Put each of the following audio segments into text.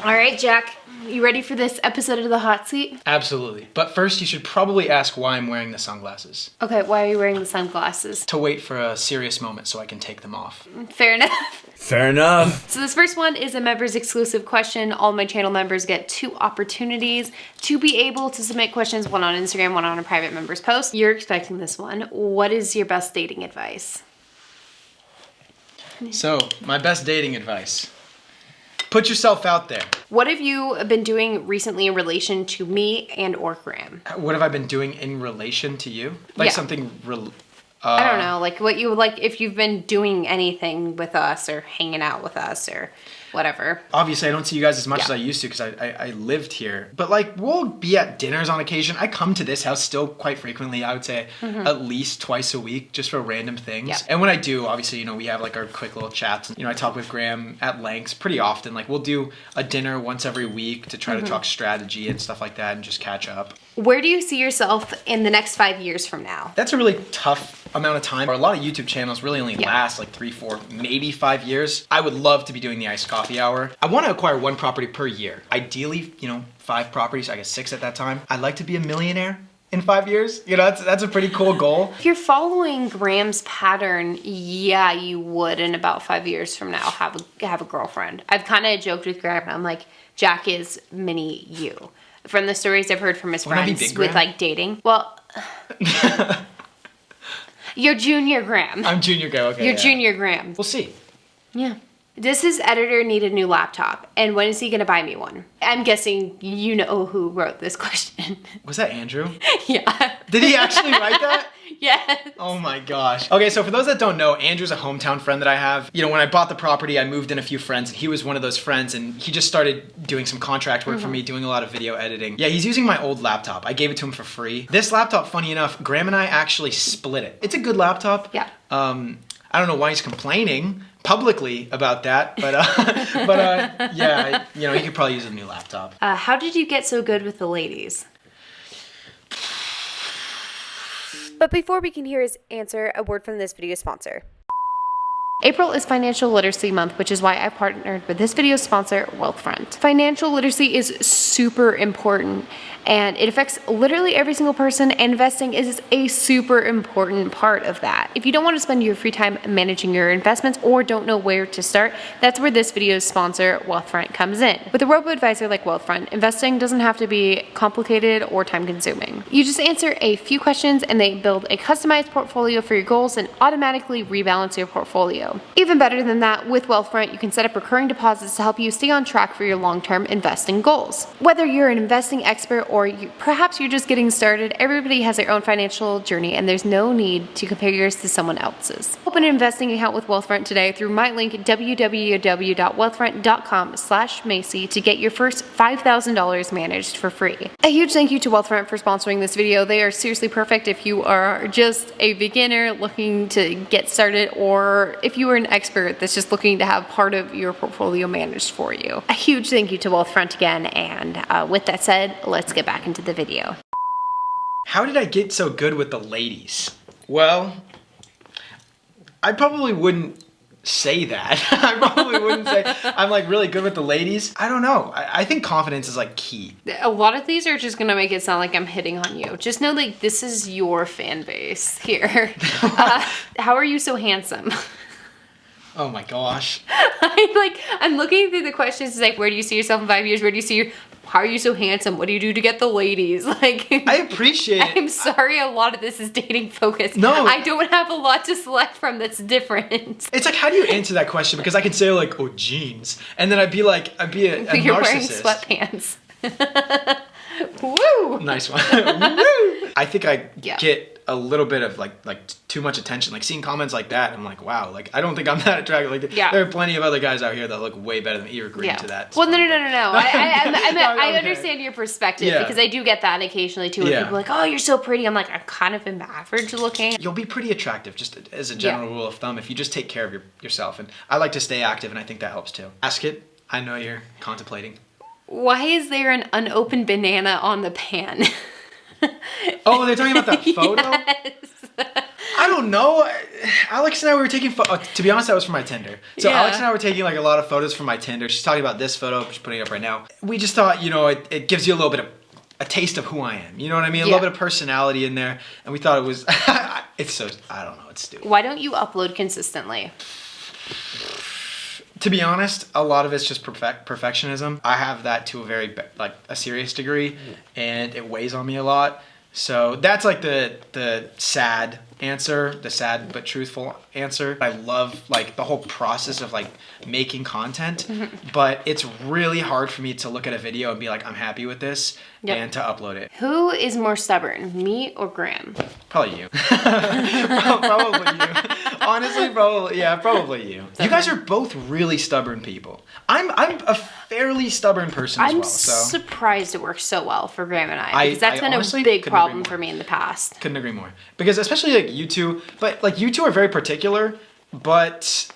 All right, Jack, you ready for this episode of The Hot Seat? Absolutely. But first, you should probably ask why I'm wearing the sunglasses. Okay, why are you wearing the sunglasses? To wait for a serious moment so I can take them off. Fair enough. Fair enough. So this first one is a members exclusive question. All my channel members get 2 opportunities to be able to submit questions, one on Instagram, one on a private members post. You're expecting this one. What is your best dating advice? So, my best dating advice. Put yourself out there. What have you been doing recently in relation to me and or Graham? What have I been doing in relation to you? Like Yeah. something I don't know, like what you like, if you've been doing anything with us or hanging out with us or whatever. Obviously, I don't see you guys as much Yeah. as I used to because I lived here. But like, we'll be at dinners on occasion. I come to this house still quite frequently. I would say at least twice a week just for random things. Yeah. And when I do, obviously, we have like our quick little chats. I talk with Graham at lengths pretty often. Like, we'll do a dinner once every week to try to talk strategy and stuff like that and just catch up. Where do you see yourself in the next 5 years from now? That's a really tough amount of time. A lot of YouTube channels really only last like 3, 4, maybe 5 years. I would love to be doing the iced coffee hour. I want to acquire 1 property per year. Ideally, 5 properties, I guess 6 at that time. I'd like to be a millionaire in 5 years. That's a pretty cool goal. If you're following Graham's pattern, yeah, you would in about 5 years from now have a girlfriend. I've kind of joked with Graham. I'm like, Jack is mini you. From the stories I've heard from his friends with like dating. Well, you're Junior Graham. I'm Junior Graham. Okay. You're Junior Graham. We'll see. Yeah. Does his editor need a new laptop? And when is he going to buy me one? I'm guessing you know who wrote this question. Was that Andrew? Yeah. Did he actually write that? Yes. Oh my gosh. Okay, so for those that don't know, Andrew's a hometown friend that I have. When I bought the property, I moved in a few friends, and he was one of those friends, and he just started doing some contract work for me, doing a lot of video editing. Yeah, he's using my old laptop. I gave it to him for free. This laptop, funny enough, Graham and I actually split it. It's a good laptop. Yeah. I don't know why he's complaining publicly about that, but yeah, he could probably use a new laptop. How did you get so good with the ladies? But before we can hear his answer, a word from this video sponsor. April is Financial Literacy Month, which is why I partnered with this video's sponsor, Wealthfront. Financial literacy is super important, and it affects literally every single person, and investing is a super important part of that. If you don't want to spend your free time managing your investments or don't know where to start, that's where this video's sponsor, Wealthfront, comes in. With a robo-advisor like Wealthfront, investing doesn't have to be complicated or time-consuming. You just answer a few questions, and they build a customized portfolio for your goals and automatically rebalance your portfolio. Even better than that, with Wealthfront, you can set up recurring deposits to help you stay on track for your long-term investing goals. Whether you're an investing expert or perhaps you're just getting started, everybody has their own financial journey, and there's no need to compare yours to someone else's. Open an investing account with Wealthfront today through my link www.wealthfront.com/Macy to get your first $5,000 managed for free. A huge thank you to Wealthfront for sponsoring this video. They are seriously perfect if you are just a beginner looking to get started, or if you are an expert that's just looking to have part of your portfolio managed for you. A huge thank you to Wealthfront again, and with that said, let's get back into the video. How did I get so good with the ladies? Well, I probably wouldn't say that. I probably wouldn't say I'm like really good with the ladies. I don't know. I think confidence is like key. A lot of these are just gonna make it sound like I'm hitting on you. Just know like this is your fan base here. How are you so handsome? Oh my gosh. I'm looking through the questions. It's like, where do you see yourself in 5 years? Where do you see your, how are you so handsome? What do you do to get the ladies? I appreciate it. I'm sorry, a lot of this is dating focused. No. I don't have a lot to select from that's different. It's like, how do you answer that question? Because I can say like, oh, jeans. And then I'd be a You're narcissist. wearing sweatpants. Woo! Nice one. Woo! I think I Yeah. get a little bit of like too much attention. Like seeing comments like that, I'm like, wow, like I don't think I'm that attractive. Like there are plenty of other guys out here that look way better than me. You're agreeing to that. Well, no. I Okay. understand your perspective because I do get that occasionally too. Where people are like, oh, you're so pretty. I'm like, I'm kind of average looking. You'll be pretty attractive, just as a general rule of thumb, if you just take care of yourself. And I like to stay active, and I think that helps too. Ask it. I know you're contemplating. Why is there an unopened banana on the pan? Oh, they're talking about that photo? Yes. I don't know. Alex and I were taking to be honest, that was for my Tinder. So Yeah. Alex and I were taking like a lot of photos from my Tinder. She's talking about this photo, she's putting it up right now. We just thought, you know, it gives you a little bit of a taste of who I am. You know what I mean? A little bit of personality in there. And we thought it was, it's so, I don't know, it's stupid. Why don't you upload consistently? To be honest, a lot of it's just perfectionism. I have that to a very, like, a serious degree, and it weighs on me a lot. So that's like the sad answer, the sad but truthful answer. I love like the whole process of like making content, but it's really hard for me to look at a video and be like, I'm happy with this, and to upload it. Who is more stubborn, me or Graham? Probably you. Probably you. Honestly, probably you. You guys are both really stubborn people. I'm a fairly stubborn person as well. So I'm surprised it works so well for Graham and I, because that's been a big problem for me in the past. Couldn't agree more. Because especially like you two, but like you two are very particular, but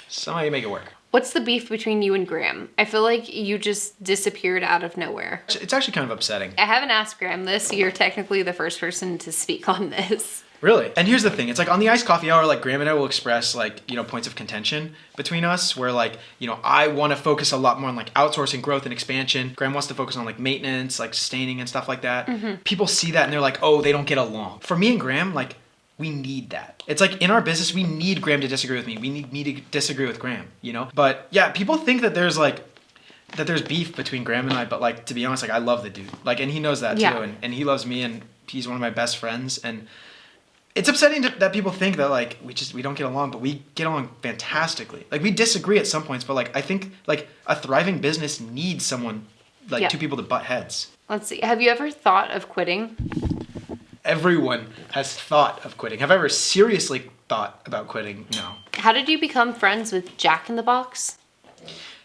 somehow you make it work. What's the beef between you and Graham? I feel like you just disappeared out of nowhere. It's actually kind of upsetting. I haven't asked Graham this. You're technically the first person to speak on this. Really? And here's the thing. It's like on the iced coffee hour, like Graham and I will express like, you know, points of contention between us where like, you know, I want to focus a lot more on like outsourcing growth and expansion. Graham wants to focus on like maintenance, like sustaining and stuff like that. People see that and they're like, oh, they don't get along. For me and Graham, like we need that. It's like in our business, we need Graham to disagree with me. We need me to disagree with Graham, you know? But yeah, people think that there's beef between Graham and I, but like, to be honest, like I love the dude. Like, and he knows that too. And he loves me and he's one of my best friends. And it's upsetting that people think that like we don't get along, but we get along fantastically. Like we disagree at some points, but like I think like a thriving business needs someone like two people to butt heads. Let's see. Have you ever thought of quitting? Everyone has thought of quitting. Have I ever seriously thought about quitting? No. How did you become friends with Jack in the Box?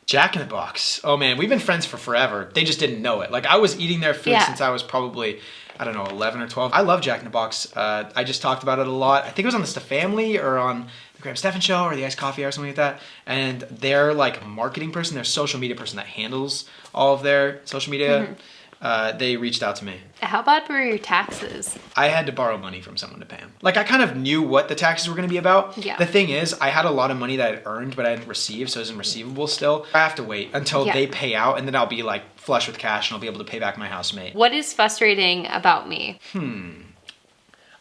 Jack in the Box. Oh man, we've been friends for forever. They just didn't know it. Like I was eating their food since I was probably, I don't know, 11 or 12. I love Jack in the Box. I just talked about it a lot. I think it was on the Family or on the Graham Stephan show or the Iced Coffee or something like that. And their like marketing person, their social media person that handles all of their social media, they reached out to me. How bad were your taxes? I had to borrow money from someone to pay them. Like I kind of knew what the taxes were going to be about. Yeah. The thing is, I had a lot of money that I'd earned, but I didn't receive, so it was in receivable still. I have to wait until they pay out, and then I'll be like flush with cash, and I'll be able to pay back my housemate. What is frustrating about me?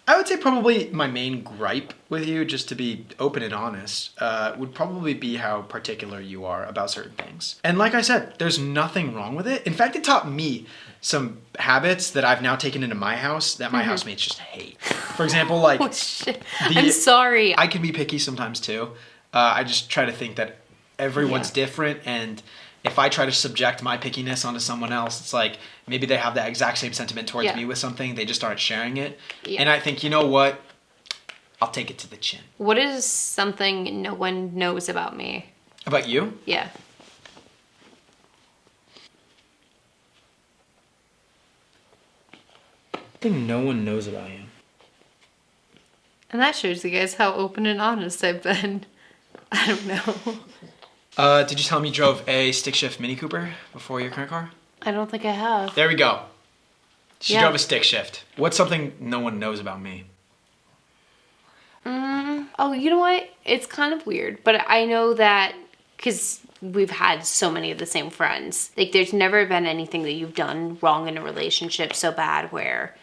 I would say probably my main gripe with you, just to be open and honest, would probably be how particular you are about certain things. And like I said, there's nothing wrong with it. In fact, it taught me some habits that I've now taken into my house that my housemates just hate. For example, like... Oh, shit. I'm sorry. I can be picky sometimes too. I just try to think that everyone's different, and if I try to subject my pickiness onto someone else, it's like maybe they have that exact same sentiment towards me with something, they just aren't sharing it. And I think, you know what? I'll take it to the chin. What is something no one knows about me? About you? Yeah. Something no one knows about you. And that shows you guys how open and honest I've been. I don't know. Did you tell me you drove a stick shift Mini Cooper before your current car? I don't think I have. There we go. She drove a stick shift. What's something no one knows about me? Oh, you know what? It's kind of weird, but I know that because we've had so many of the same friends. Like, there's never been anything that you've done wrong in a relationship so bad where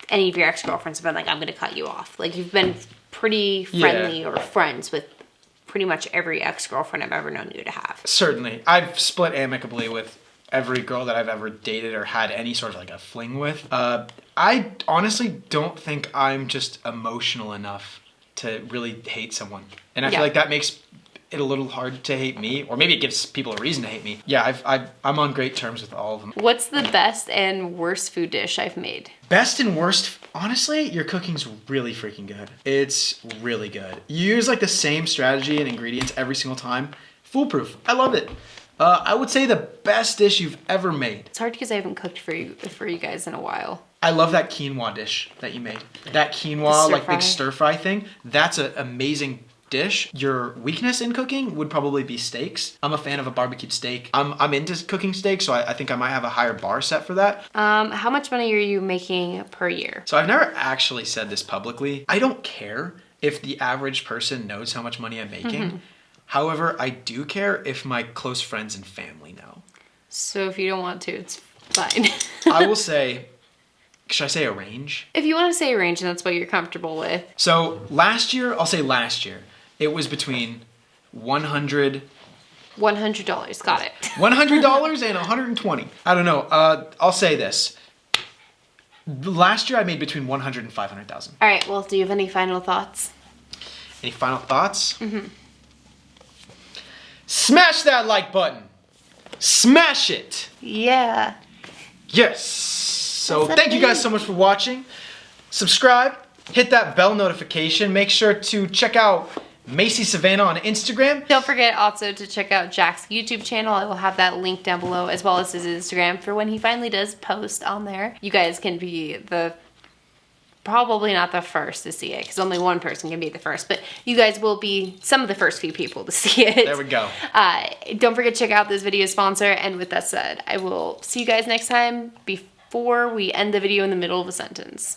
any of your ex-girlfriends have been like, I'm going to cut you off. Like, you've been pretty friendly or friends with pretty much every ex-girlfriend I've ever known you to have. Certainly. I've split amicably with every girl that I've ever dated or had any sort of like a fling with. I honestly don't think I'm just emotional enough to really hate someone. And I feel like that makes it a little hard to hate me, or maybe it gives people a reason to hate me. Yeah, I'm on great terms with all of them. What's the best and worst food dish I've made? Best and worst, honestly, your cooking's really freaking good. It's really good. You use like the same strategy and ingredients every single time. Foolproof. I love it. I would say the best dish you've ever made. It's hard because I haven't cooked for you guys in a while. I love that quinoa dish that you made. That quinoa, like big stir fry thing. That's an amazing dish. Your weakness in cooking would probably be steaks. I'm a fan of a barbecued steak. I'm into cooking steak, so I think I might have a higher bar set for that. How much money are you making per year? So I've never actually said this publicly. I don't care if the average person knows how much money I'm making. However, I do care if my close friends and family know. So if you don't want to, it's fine. I will say, should I say a range? If you want to say a range and that's what you're comfortable with. So last year, it was between $100. $100, got it. $100 and $120. I don't know. I'll say this. Last year I made between $100,000 and $500,000. All right, well, do you have any final thoughts? Any final thoughts? Smash that like button. Smash it. Yeah. Yes. So What's up, thank you guys babe? so much for watching. Subscribe, hit that bell notification. Make sure to check out Macy Savannah on Instagram. Don't forget also to check out Jack's YouTube channel. I will have that link down below, as well as his Instagram for when he finally does post on there. You guys can be probably not the first to see it, because only one person can be the first, but you guys will be some of the first few people to see it. There we go. Don't forget to check out this video sponsor, and with that said, I will see you guys next time before we end the video in the middle of a sentence.